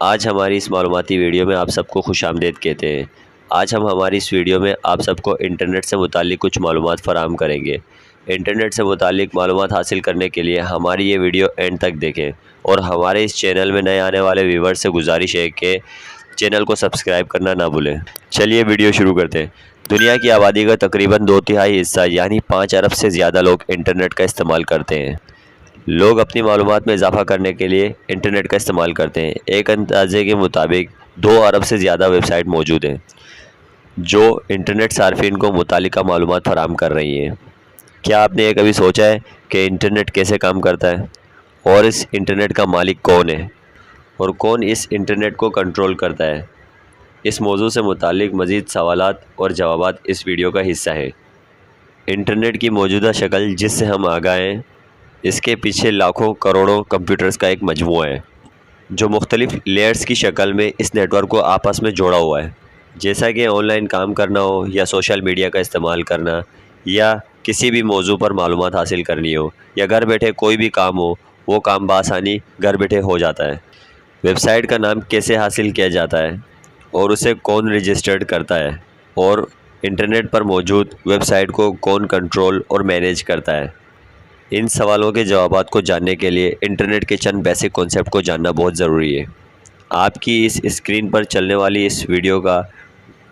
آج ہماری اس معلوماتی ویڈیو میں آپ سب کو خوش آمدید کہتے ہیں۔ آج ہم ہماری اس ویڈیو میں آپ سب کو انٹرنیٹ سے متعلق کچھ معلومات فراہم کریں گے۔ انٹرنیٹ سے متعلق معلومات حاصل کرنے کے لیے ہماری یہ ویڈیو اینڈ تک دیکھیں اور ہمارے اس چینل میں نئے آنے والے ویور سے گزارش ہے کہ چینل کو سبسکرائب کرنا نہ بھولیں۔ چلیے ویڈیو شروع کرتے ہیں۔ دنیا کی آبادی کا تقریباً 2/3 حصہ یعنی 5 ارب سے زیادہ لوگ انٹرنیٹ کا استعمال کرتے ہیں۔ لوگ اپنی معلومات میں اضافہ کرنے کے لیے انٹرنیٹ کا استعمال کرتے ہیں۔ ایک اندازے کے مطابق 2 ارب سے زیادہ ویب سائٹ موجود ہیں جو انٹرنیٹ صارفین کو متعلقہ معلومات فراہم کر رہی ہیں۔ کیا آپ نے یہ کبھی سوچا ہے کہ انٹرنیٹ کیسے کام کرتا ہے اور اس انٹرنیٹ کا مالک کون ہے اور کون اس انٹرنیٹ کو کنٹرول کرتا ہے؟ اس موضوع سے متعلق مزید سوالات اور جوابات اس ویڈیو کا حصہ ہے۔ انٹرنیٹ کی موجودہ شکل جس سے ہم آگاہ ہیں، اس کے پیچھے لاکھوں کروڑوں کمپیوٹرز کا ایک مجموعہ ہے جو مختلف لیئرز کی شکل میں اس نیٹ ورک کو آپس میں جوڑا ہوا ہے۔ جیسا کہ آن لائن کام کرنا ہو یا سوشل میڈیا کا استعمال کرنا یا کسی بھی موضوع پر معلومات حاصل کرنی ہو یا گھر بیٹھے کوئی بھی کام ہو، وہ کام بآسانی گھر بیٹھے ہو جاتا ہے۔ ویب سائٹ کا نام کیسے حاصل کیا جاتا ہے اور اسے کون رجسٹرڈ کرتا ہے اور انٹرنیٹ پر موجود ویب سائٹ کو کون کنٹرول اور مینیج کرتا ہے؟ ان سوالوں کے جوابات کو جاننے کے لیے انٹرنیٹ کے چند بیسک کانسیپٹ کو جاننا بہت ضروری ہے۔ آپ کی اس اسکرین پر چلنے والی اس ویڈیو کا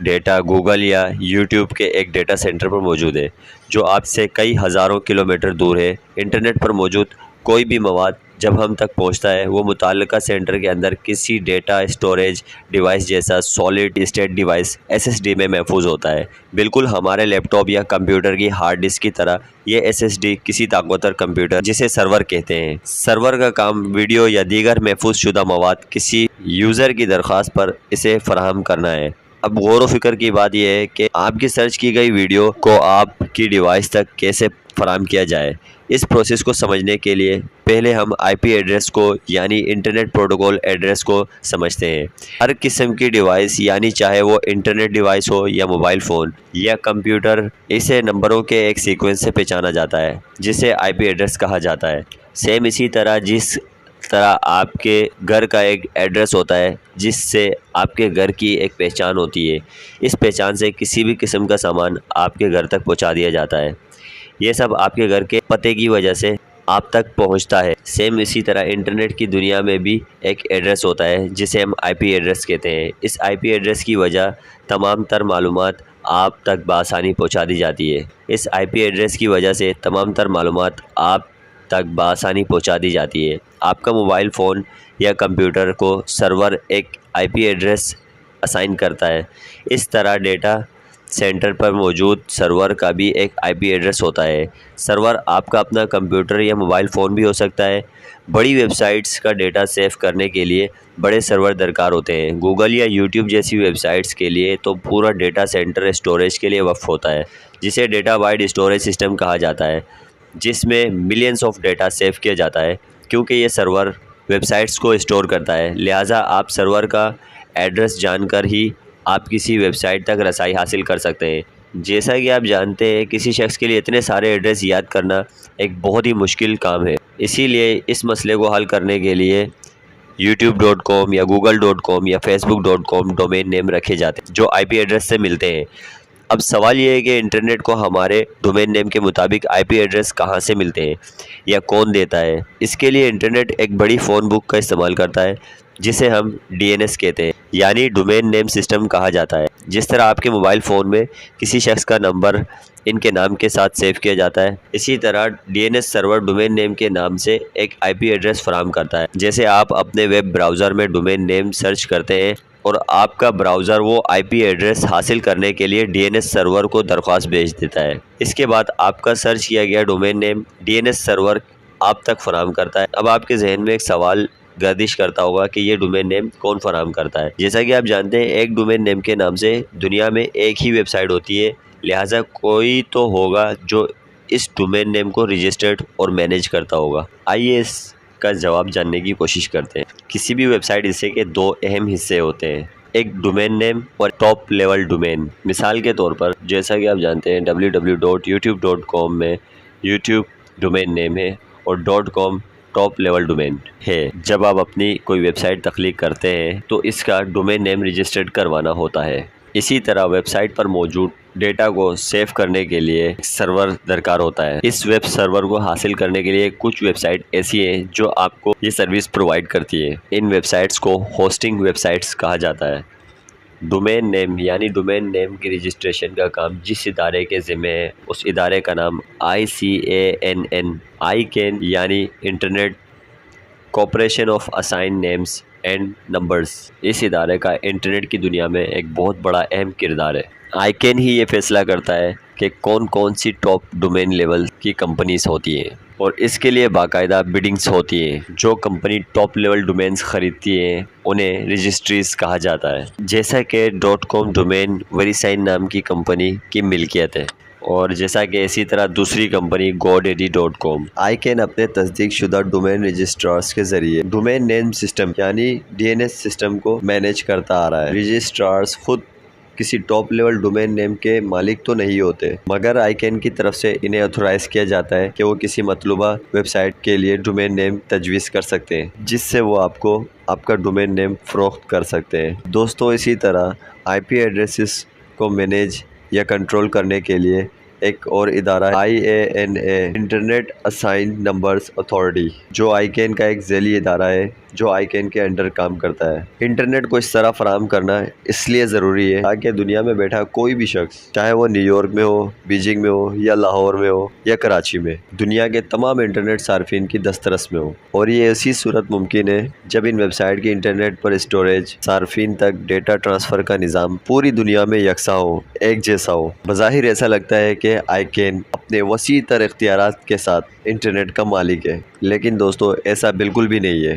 ڈیٹا گوگل یا یوٹیوب کے ایک ڈیٹا سینٹر پر موجود ہے جو آپ سے کئی ہزاروں کلومیٹر دور ہے۔ انٹرنیٹ پر موجود کوئی بھی مواد جب ہم تک پہنچتا ہے وہ متعلقہ سینٹر کے اندر کسی ڈیٹا اسٹوریج ڈیوائس جیسا سالڈ اسٹیٹ ڈیوائس SSD میں محفوظ ہوتا ہے۔ بالکل ہمارے لیپ ٹاپ یا کمپیوٹر کی ہارڈ ڈسک کی طرح یہ SSD کسی طاقتور کمپیوٹر جسے سرور کہتے ہیں۔ سرور کا کام ویڈیو یا دیگر محفوظ شدہ مواد کسی یوزر کی درخواست پر اسے فراہم کرنا ہے۔ اب غور و فکر کی بات یہ ہے کہ آپ کی سرچ کی گئی ویڈیو کو آپ کی ڈیوائس تک کیسے فراہم کیا جائے۔ اس پروسیس کو سمجھنے کے لیے پہلے ہم IP ایڈریس کو یعنی انٹرنیٹ پروٹوکول ایڈریس کو سمجھتے ہیں۔ ہر قسم کی ڈیوائس یعنی چاہے وہ انٹرنیٹ ڈیوائس ہو یا موبائل فون یا کمپیوٹر، اسے نمبروں کے ایک سیکوینس سے پہچانا جاتا ہے جسے IP ایڈریس کہا جاتا ہے۔ سیم اسی طرح جس طرح آپ کے گھر کا ایک ایڈریس ہوتا ہے جس سے آپ کے گھر کی ایک پہچان ہوتی ہے، اس پہچان سے کسی بھی قسم کا سامان آپ کے گھر تک پہنچا دیا جاتا ہے۔ یہ سب آپ کے گھر کے پتے کی وجہ سے آپ تک پہنچتا ہے۔ سیم اسی طرح انٹرنیٹ کی دنیا میں بھی ایک ایڈریس ہوتا ہے جسے ہم IP ایڈریس کہتے ہیں۔ اس IP ایڈریس کی وجہ تمام تر معلومات آپ تک بآسانی پہنچا دی جاتی ہے۔ اس IP ایڈریس کی وجہ سے تمام تر معلومات آپ تک بآسانی پہنچا دی جاتی ہے۔ آپ کا موبائل فون یا کمپیوٹر کو سرور ایک IP ایڈریس اسائن کرتا ہے۔ اس طرح ڈیٹا سینٹر پر موجود سرور کا بھی ایک IP ایڈریس ہوتا ہے۔ سرور آپ کا اپنا کمپیوٹر یا موبائل فون بھی ہو سکتا ہے۔ بڑی ویب سائٹس کا ڈیٹا سیو کرنے کے لیے بڑے سرور درکار ہوتے ہیں۔ گوگل یا یوٹیوب جیسی ویب سائٹس کے لیے تو پورا ڈیٹا سینٹر اسٹوریج کے لیے وقف ہوتا ہے جسے ڈیٹا بائٹ اسٹوریج سسٹم کہا جاتا ہے، جس میں ملینز آف ڈیٹا سیو کیا جاتا ہے۔ کیونکہ یہ سرور ویب سائٹس کو اسٹور کرتا ہے، لہٰذا آپ سرور کا ایڈریس جان کر ہی آپ کسی ویب سائٹ تک رسائی حاصل کر سکتے ہیں۔ جیسا کہ آپ جانتے ہیں کسی شخص کے لیے اتنے سارے ایڈریس یاد کرنا ایک بہت ہی مشکل کام ہے۔ اسی لیے اس مسئلے کو حل کرنے کے لیے youtube.com یا google.com یا facebook.com ڈومین نیم رکھے جاتے ہیں جو IP ایڈریس سے ملتے ہیں۔ اب سوال یہ ہے کہ انٹرنیٹ کو ہمارے ڈومین نیم کے مطابق IP ایڈریس کہاں سے ملتے ہیں یا کون دیتا ہے؟ اس کے لیے انٹرنیٹ ایک بڑی فون بک کا استعمال کرتا ہے جسے ہم DNS کہتے ہیں، یعنی ڈومین نیم سسٹم کہا جاتا ہے۔ جس طرح آپ کے موبائل فون میں کسی شخص کا نمبر ان کے نام کے ساتھ سیو کیا جاتا ہے، اسی طرح DNS سرور ڈومین نیم کے نام سے ایک IP ایڈریس فراہم کرتا ہے۔ جیسے آپ اپنے ویب براؤزر میں ڈومین نیم سرچ کرتے ہیں اور آپ کا براؤزر وہ IP ایڈریس حاصل کرنے کے لیے DNS سرور کو درخواست بھیج دیتا ہے۔ اس کے بعد آپ کا سرچ کیا گیا ڈومین نیم DNS سرور آپ تک فراہم کرتا ہے۔ اب آپ کے ذہن میں ایک سوال گردش کرتا ہوگا کہ یہ ڈومین نیم کون فراہم کرتا ہے؟ جیسا کہ آپ جانتے ہیں ایک ڈومین نیم کے نام سے دنیا میں ایک ہی ویب سائٹ ہوتی ہے، لہٰذا کوئی تو ہوگا جو اس ڈومین نیم کو رجسٹرڈ اور مینیج کرتا ہوگا۔ آئیے اس کا جواب جاننے کی کوشش کرتے ہیں۔ کسی بھی ویب سائٹ حصے کے 2 اہم حصے ہوتے ہیں، ایک ڈومین نیم اور ٹاپ لیول ڈومین۔ مثال کے طور پر جیسا کہ آپ جانتے ہیں www.youtube.com میں یوٹیوب ڈومین نیم ہے اور .com ٹاپ لیول ڈومین ہے۔ جب آپ اپنی کوئی ویب سائٹ تخلیق کرتے ہیں تو اس کا ڈومین نیم رجسٹرڈ کروانا ہوتا ہے۔ اسی طرح ویب سائٹ پر موجود ڈیٹا کو سیو کرنے کے لیے ایک سرور درکار ہوتا ہے۔ اس ویب سرور کو حاصل کرنے کے لیے کچھ ویب سائٹ ایسی ہیں جو آپ کو یہ سروس پرووائڈ کرتی ہے۔ ان ویب سائٹس کو ہوسٹنگ ویب سائٹس کہا جاتا ہے۔ ڈومین نیم یعنی ڈومین نیم کی رجسٹریشن کا کام جس ادارے کے ذمہ ہے اس ادارے کا نام ICANN ICANN یعنی internet corporation of assign names and numbers. اس ادارے کا انٹرنیٹ کی دنیا میں ایک بہت بڑا اہم کردار ہے۔ ICANN ہی یہ فیصلہ کرتا ہے کہ کون سی ٹاپ ڈومین لیول کی کمپنیز ہوتی ہیں اور اس کے لیے باقاعدہ بڈنگز ہوتی ہیں۔ جو کمپنی ٹاپ لیول ڈومینز خریدتی ہیں انہیں رجسٹریز کہا جاتا ہے، جیسا کہ .com ڈومین ویریسائن نام کی کمپنی کی ملکیت ہے، اور جیسا کہ اسی طرح دوسری کمپنی GoDaddy.com۔ ICANN اپنے تصدیق شدہ ڈومین رجسٹرارز کے ذریعے ڈومین نیم سسٹم یعنی DNS سسٹم کو مینیج کرتا آ رہا ہے۔ رجسٹرارز خود کسی ٹاپ لیول ڈومین نیم کے مالک تو نہیں ہوتے، مگر ICANN کی طرف سے انہیں اتھورائز کیا جاتا ہے کہ وہ کسی مطلوبہ ویب سائٹ کے لیے ڈومین نیم تجویز کر سکتے ہیں، جس سے وہ آپ کا ڈومین نیم فروخت کر سکتے ہیں۔ دوستو، اسی طرح IP ایڈریسز کو مینیج یا کنٹرول کرنے کے لیے ایک اور ادارہ IANA internet assign numbers authority, جو ICANN کا ایک ذیلی ادارہ ہے جو ICANN کے انڈر کام کرتا ہے۔ انٹرنیٹ کو اس طرح فراہم کرنا اس لیے ضروری ہے تاکہ دنیا میں بیٹھا کوئی بھی شخص، چاہے وہ نیو یارک میں ہو، بیجنگ میں ہو یا لاہور میں ہو یا کراچی میں، دنیا کے تمام انٹرنیٹ صارفین کی دسترس میں ہو۔ اور یہ اسی صورت ممکن ہے جب ان ویب سائٹ کی انٹرنیٹ پر اسٹوریج، صارفین تک ڈیٹا ٹرانسفر کا نظام پوری دنیا میں یکساں ہو، ایک جیسا ہو۔ بظاہر ایسا لگتا ہے کہ ICANN اپنے وسیع تر اختیارات کے ساتھ انٹرنیٹ کا مالک ہے، لیکن دوستو ایسا بالکل بھی نہیں ہے۔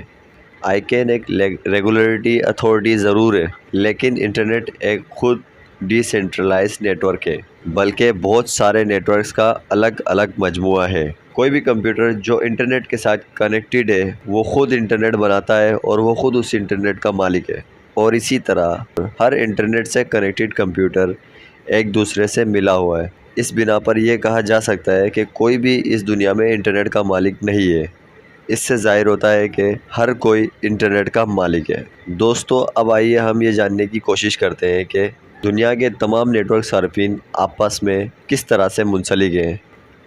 ICANN ایک ریگولیٹری اتھارٹی ضرور ہے، لیکن انٹرنیٹ ایک خود ڈی سینٹرلائزڈ نیٹ ورک ہے، بلکہ بہت سارے نیٹ ورکس کا الگ الگ مجموعہ ہے۔ کوئی بھی کمپیوٹر جو انٹرنیٹ کے ساتھ کنیکٹڈ ہے وہ خود انٹرنیٹ بناتا ہے اور وہ خود اس انٹرنیٹ کا مالک ہے، اور اسی طرح ہر انٹرنیٹ سے کنیکٹڈ کمپیوٹر ایک دوسرے سے ملا ہوا ہے۔ اس بنا پر یہ کہا جا سکتا ہے کہ کوئی بھی اس دنیا میں انٹرنیٹ کا مالک نہیں ہے۔ اس سے ظاہر ہوتا ہے کہ ہر کوئی انٹرنیٹ کا مالک ہے۔ دوستو، اب آئیے ہم یہ جاننے کی کوشش کرتے ہیں کہ دنیا کے تمام نیٹ ورک صارفین آپس میں کس طرح سے منسلک ہیں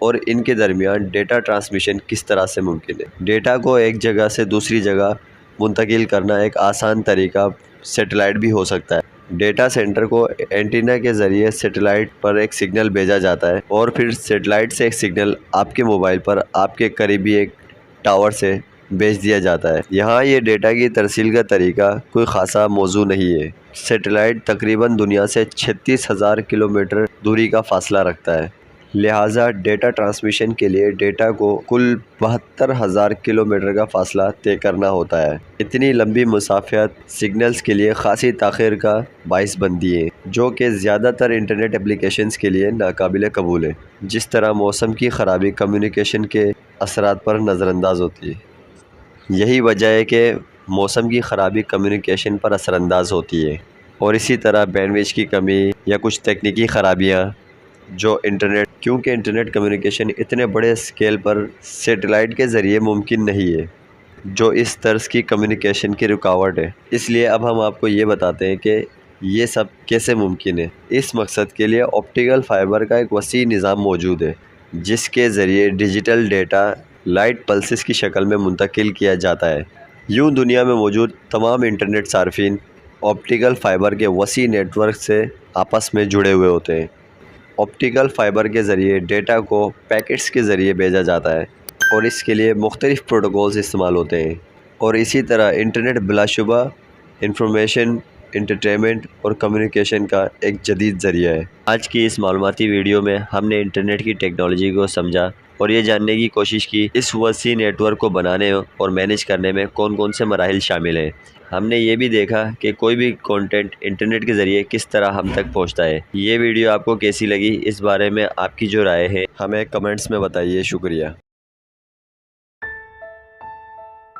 اور ان کے درمیان ڈیٹا ٹرانسمیشن کس طرح سے ممکن ہے۔ ڈیٹا کو ایک جگہ سے دوسری جگہ منتقل کرنا ایک آسان طریقہ سیٹلائٹ بھی ہو سکتا ہے۔ ڈیٹا سینٹر کو اینٹینا کے ذریعے سیٹلائٹ پر ایک سگنل بھیجا جاتا ہے اور پھر سیٹلائٹ سے ایک سگنل آپ کے موبائل پر آپ کے قریبی ایک ٹاور سے بھیج دیا جاتا ہے۔ یہاں یہ ڈیٹا کی ترسیل کا طریقہ کوئی خاصا موضوع نہیں ہے۔ سیٹلائٹ تقریباً دنیا سے 36,000 کلومیٹر دوری کا فاصلہ رکھتا ہے، لہٰذا ڈیٹا ٹرانسمیشن کے لیے ڈیٹا کو کل 72,000 کلومیٹر کا فاصلہ طے کرنا ہوتا ہے۔ اتنی لمبی مسافت سگنلز کے لیے خاصی تاخیر کا باعث بنتی ہے، جو کہ زیادہ تر انٹرنیٹ اپلیکیشنز کے لیے ناقابل قبول ہے۔ جس طرح موسم کی خرابی کمیونیکیشن کے اثرات پر نظر انداز ہوتی ہے، یہی وجہ ہے کہ موسم کی خرابی کمیونیکیشن پر اثر انداز ہوتی ہے، اور اسی طرح بینڈویڈتھ کی کمی یا کچھ تکنیکی خرابیاں جو کیونکہ انٹرنیٹ کمیونیکیشن اتنے بڑے اسکیل پر سیٹلائٹ کے ذریعے ممکن نہیں ہے، جو اس طرز کی کمیونیکیشن کی رکاوٹ ہے۔ اس لیے اب ہم آپ کو یہ بتاتے ہیں کہ یہ سب کیسے ممکن ہے۔ اس مقصد کے لیے آپٹیکل فائبر کا ایک وسیع نظام موجود ہے، جس کے ذریعے ڈیجیٹل ڈیٹا لائٹ پلسز کی شکل میں منتقل کیا جاتا ہے۔ یوں دنیا میں موجود تمام انٹرنیٹ صارفین آپٹیکل فائبر کے وسیع نیٹ ورک سے آپس میں جڑے ہوئے ہوتے ہیں۔ آپٹیکل فائبر کے ذریعے ڈیٹا کو پیکٹس کے ذریعے بھیجا جاتا ہے اور اس کے لیے مختلف پروٹوکولز استعمال ہوتے ہیں، اور اسی طرح انٹرنیٹ بلا شبہ انفارمیشن، انٹرٹینمنٹ اور کمیونیکیشن کا ایک جدید ذریعہ ہے۔ آج کی اس معلوماتی ویڈیو میں ہم نے انٹرنیٹ کی ٹیکنالوجی کو سمجھا اور یہ جاننے کی کوشش کی اس وسیع نیٹ ورک کو بنانے اور مینیج کرنے میں کون سے مراحل شامل ہیں۔ ہم نے یہ بھی دیکھا کہ کوئی بھی کنٹینٹ انٹرنیٹ کے ذریعے کس طرح ہم تک پہنچتا ہے۔ یہ ویڈیو آپ کو کیسی لگی، اس بارے میں آپ کی جو رائے ہے ہمیں کمنٹس میں بتائیے۔ شکریہ۔